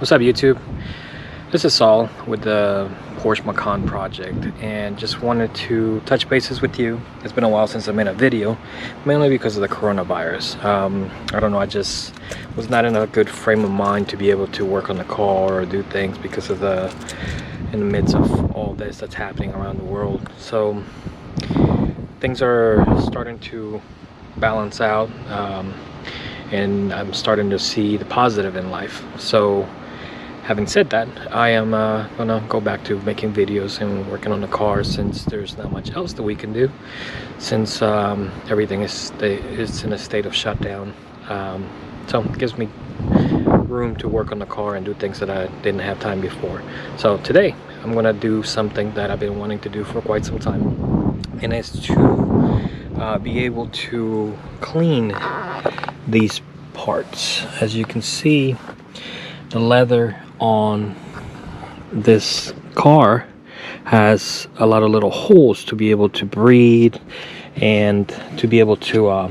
What's up, YouTube? This is Saul with the Porsche Macan project, and just wanted to touch bases with you. It's been a while since I made a video, mainly because of the coronavirus. I don't know, I just was not in a good frame of mind to be able to work on the car or do things because of in the midst of all this that's happening around the world. So things are starting to balance out, and I'm starting to see the positive in life. So having said that, I am gonna go back to making videos and working on the car, since there's not much else that we can do, since everything is in a state of shutdown. So it gives me room to work on the car and do things that I didn't have time before. So today I'm gonna do something that I've been wanting to do for quite some time, and it's to be able to clean these parts. As you can see, the leather on this car has a lot of little holes to be able to breathe and to be able to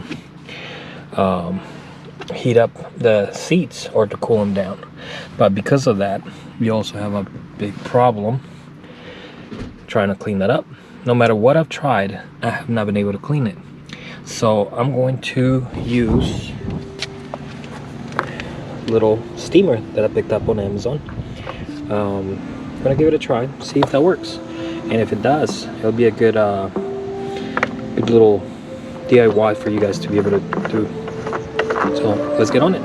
heat up the seats or to cool them down. But because of that, we also have a big problem trying to clean that up. No matter what I've tried, I have not been able to clean it. So I'm going to use little steamer that I picked up on Amazon. I'm gonna give it a try, see if that works, and if it does, it'll be a good little DIY for you guys to be able to do. So let's get on it.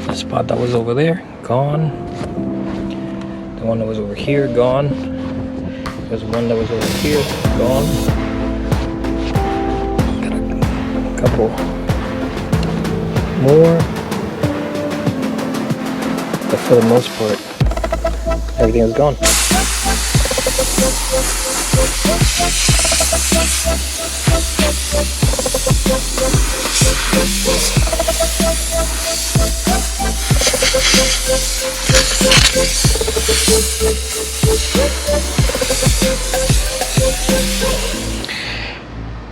The spot that was over there, gone. The one that was over here, gone. There's one that was over here, gone. Got a couple more. But for the most part, everything is gone.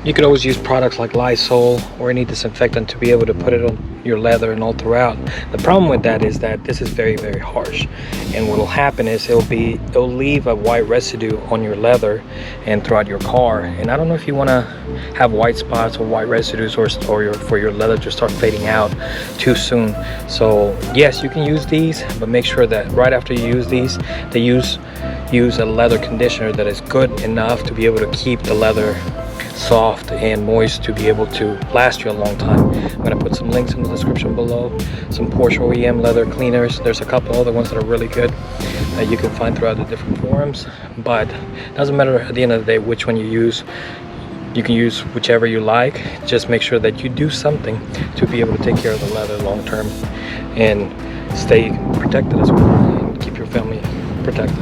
You could always use products like Lysol or any disinfectant to be able to put it on your leather and all throughout. The problem with that is that this is very, very harsh, and what will happen is it'll leave a white residue on your leather and throughout your car. And I don't know if you want to have white spots or white residues or for your leather to start fading out too soon. So yes, you can use these, but make sure that right after you use these, they use a leather conditioner that is good enough to be able to keep the leather soft and moist to be able to last you a long time. I'm going to put some links in the description below, some Porsche OEM leather cleaners. There's a couple other ones that are really good that you can find throughout the different forums, but it doesn't matter at the end of the day which one you use. You can use whichever you like. Just make sure that you do something to be able to take care of the leather long term and stay protected as well, and keep your family protected.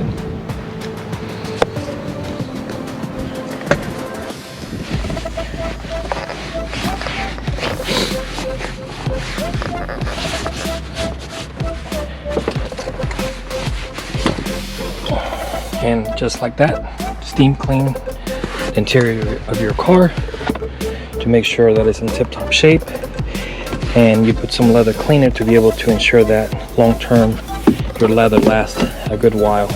And just like that, steam clean the interior of your car to make sure that it's in tip-top shape, and you put some leather cleaner to be able to ensure that long-term your leather lasts a good while.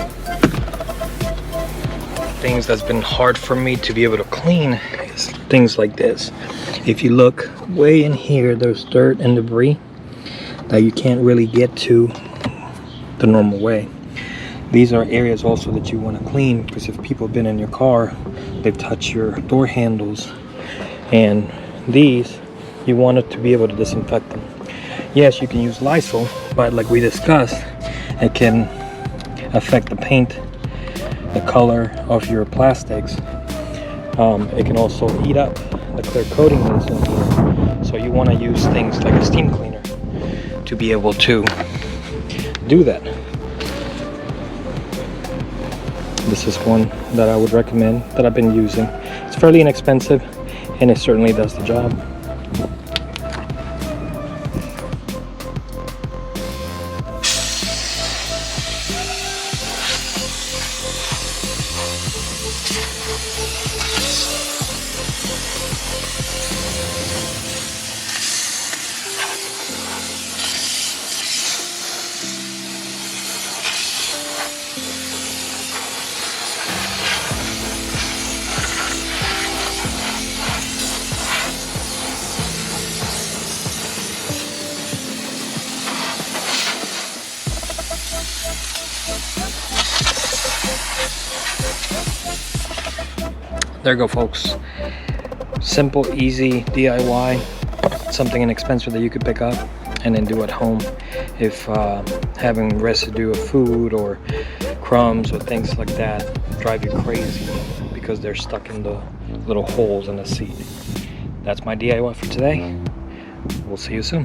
Things that's been hard for me to be able to clean is things like this. If you look way in here, there's dirt and debris that you can't really get to the normal way. These are areas also that you want to clean, because if people have been in your car, they've touched your door handles, and these, you want it to be able to disinfect them. Yes, you can use Lysol, but like we discussed, It can affect the paint, the color of your plastics. It can also heat up the clear coating that's in here. So you want to use things like a steam cleaner to be able to do that. This is one that I would recommend that I've been using. It's fairly inexpensive and it certainly does the job. There you go, folks. Simple, easy DIY, something inexpensive that you could pick up and then do at home if having residue of food or crumbs or things like that drive you crazy because they're stuck in the little holes in the seat. That's my DIY for today. We'll see you soon.